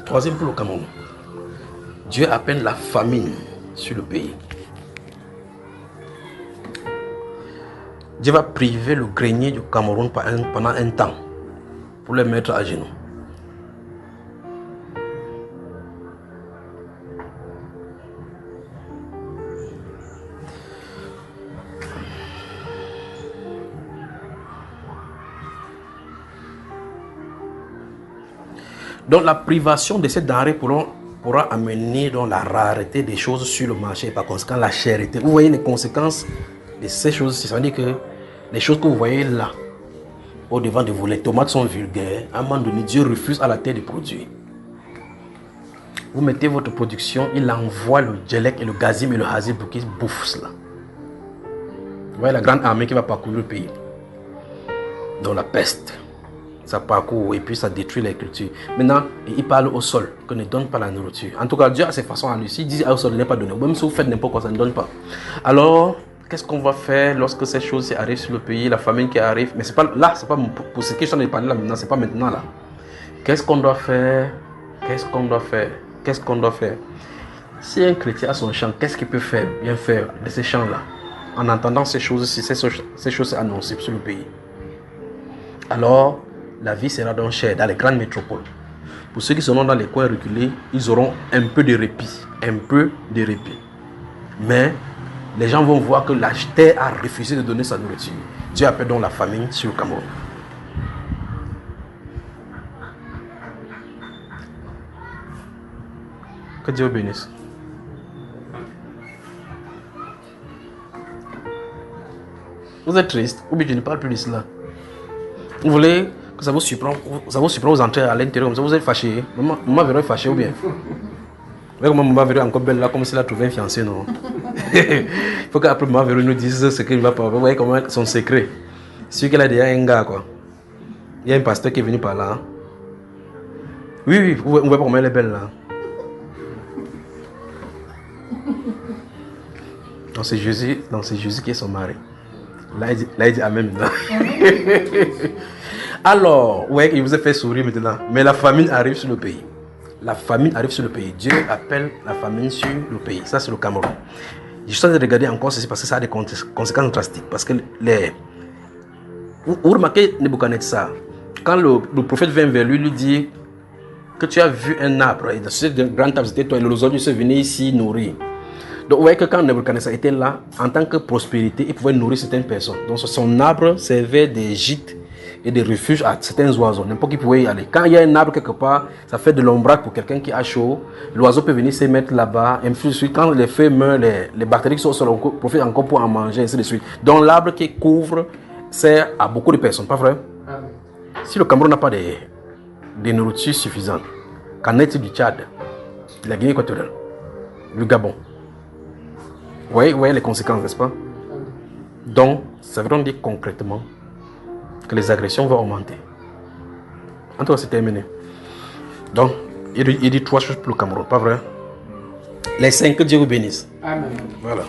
Troisième pour le Cameroun. Dieu appelle la famine sur le pays. Dieu va priver le grenier du Cameroun pendant un temps pour les mettre à genoux. Donc la privation de cette denrée pourra amener donc la rareté des choses sur le marché et par conséquent la cherté. Vous voyez les conséquences de ces choses, c'est-à-dire que les choses que vous voyez là, au devant de vous, les tomates sont vulgaires. À un moment donné, Dieu refuse à la terre de produire. Vous mettez votre production, il envoie le djellek et le gazim et le hazim pour qu'ils bouffent cela. Vous voyez la grande armée qui va parcourir le pays. Dans la peste. Ça parcourt et puis ça détruit les cultures. Maintenant, il parle au sol, que ne donne pas la nourriture. En tout cas, Dieu a ses façons à lui. S'il dit au sol, ne pas donner. Même si vous faites n'importe quoi, ça ne donne pas. Alors, qu'est-ce qu'on va faire lorsque ces choses arrivent sur le pays, la famine qui arrive? Mais c'est pas là, c'est pas pour ce que je suis en train de parler là maintenant, c'est pas maintenant là. Qu'est-ce qu'on doit faire? Qu'est-ce qu'on doit faire? Qu'est-ce qu'on doit faire? Si un chrétien a son champ, qu'est-ce qu'il peut faire, bien faire de ces champs-là? En entendant ces choses-ci, ces choses annoncées sur le pays. Alors, la vie sera donc chère dans les grandes métropoles. Pour ceux qui seront dans les coins reculés, ils auront un peu de répit. Un peu de répit. Mais les gens vont voir que l'acheteur a refusé de donner sa nourriture. Dieu appelle donc la famine sur le Cameroun. Que Dieu vous bénisse. Vous êtes triste, ou bien je ne parle plus de cela. Vous voulez que ça vous surprend vous entrez à l'intérieur, comme ça vous êtes fâché. Maman verra fâché ou bien. Mais comment maman verra encore belle là, comme si elle a trouvé un fiancé, non? Il faut qu'après maman verra nous dise ce qu'il va pas. Vous voyez comment son secret. Celui qu'elle a déjà un gars, quoi. Il y a un pasteur qui est venu par là. Hein? Oui, vous voyez pas comment elle est belle là. Donc c'est Jésus qui est son mari. Là, il dit Amen maintenant. Alors, ouais, il vous a fait sourire maintenant. Mais la famine arrive sur le pays. La famine arrive sur le pays. Dieu appelle la famine sur le pays. Ça, c'est le Cameroun. Je suis en train de regarder encore ceci parce que ça a des conséquences drastiques. Parce que vous remarquez Nebuchadnezzar, quand le prophète vient vers lui, il lui dit que tu as vu un arbre. Et dans ce grand arbre, c'était toi. Et les autres, se venaient ici nourrir. Donc, vous voyez que quand Nebuchadnezzar était là, en tant que prospérité, il pouvait nourrir certaines personnes. Donc, son arbre servait des gîtes et des refuges à certains oiseaux. N'importe qui pouvait y aller. Quand il y a un arbre quelque part, ça fait de l'ombrage pour quelqu'un qui a chaud. L'oiseau peut venir se mettre là-bas. Et puis, quand les feuilles meurent, les bactéries qui sont au sol profitent encore pour en manger, ainsi de suite. Donc, l'arbre qui couvre sert à beaucoup de personnes, pas vrai? Amen. Si le Cameroun n'a pas de nourriture suffisante, qu'en est-il du Tchad, de la Guinée équatoriale, le Gabon? Vous voyez les conséquences, n'est-ce pas? Donc, ça veut donc dire concrètement que les agressions vont augmenter. En tout cas, c'est terminé. Donc, il dit 3 choses pour le Cameroun, pas vrai? Les 5, que Dieu vous bénisse. Amen. Voilà.